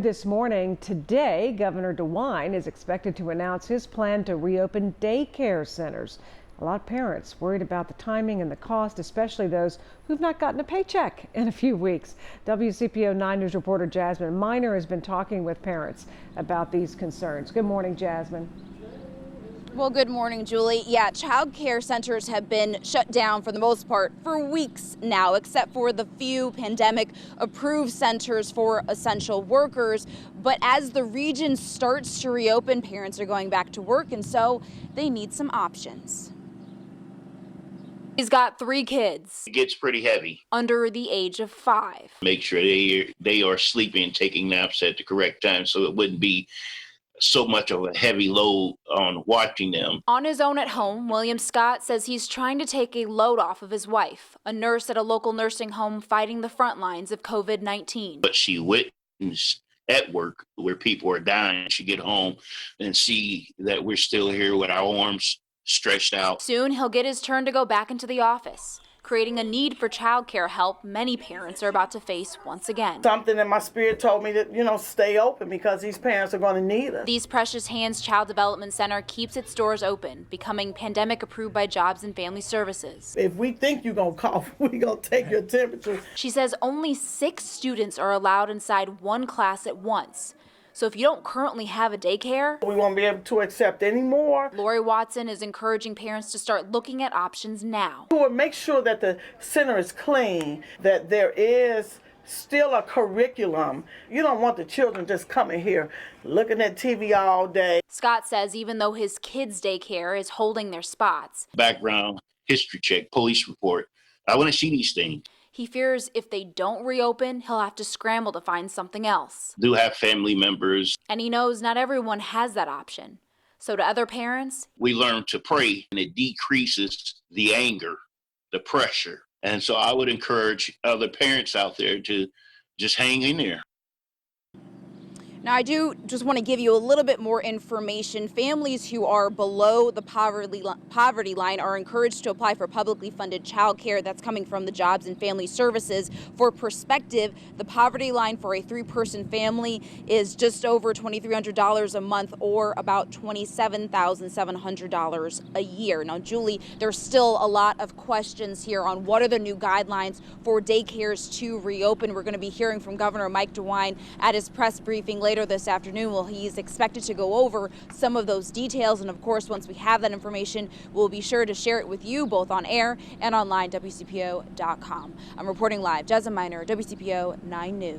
this morning. Today, Governor DeWine is expected to announce his plan to reopen daycare centers. A lot of parents worried about the timing and the cost, especially those who've not gotten a paycheck in a few weeks. WCPO 9 News reporter Jasmine Miner has been talking with parents about these concerns. Good morning, Jasmine. Well, good morning, Julie. Yeah, child care centers have been shut down for the most part for weeks now, except for the few pandemic-approved centers for essential workers. But as the region starts to reopen, parents are going back to work, and so they need some options. He's got 3 kids. It gets pretty heavy. Under the age of 5. Make sure they are sleeping and taking naps at the correct time so it wouldn't be so much of a heavy load on watching them. On his own at home, William Scott says he's trying to take a load off of his wife, a nurse at a local nursing home fighting the front lines of COVID-19. But she witnessed at work where people are dying. She get home and see that we're still here with our arms stretched out. Soon he'll get his turn to go back into the office, creating a need for childcare help many parents are about to face once again. Something in my spirit told me that, stay open because these parents are going to need us. These Precious Hands Child Development Center keeps its doors open, becoming pandemic approved by Jobs and Family Services. If we think you're going to cough, we're going to take your temperature. She says only 6 students are allowed inside one class at once. So if you don't currently have a daycare, we won't be able to accept any more. Lori Watson is encouraging parents to start looking at options now. Make sure that the center is clean, that there is still a curriculum. You don't want the children just coming here looking at TV all day. Scott says even though his kids' daycare is holding their spots, Background, history check, police report. I want to see these things. He fears if they don't reopen, he'll have to scramble to find something else. Do have family members. And he knows not everyone has that option. So to other parents, we learn to pray and it decreases the anger, the pressure. And so I would encourage other parents out there to just hang in there. Now, I do just want to give you a little bit more information. Families who are below the poverty line are encouraged to apply for publicly funded child care. That's coming from the Jobs and Family Services. For perspective, the poverty line for a 3-person family is just over $2,300 a month, or about $27,700 a year. Now, Julie, there's still a lot of questions here on what are the new guidelines for daycares to reopen. We're going to be hearing from Governor Mike DeWine at his press briefing later this afternoon. Well, he's expected to go over some of those details, and of course, once we have that information, we'll be sure to share it with you both on air and online, WCPO.com. I'm reporting live, Jasmine Miner, WCPO 9 News.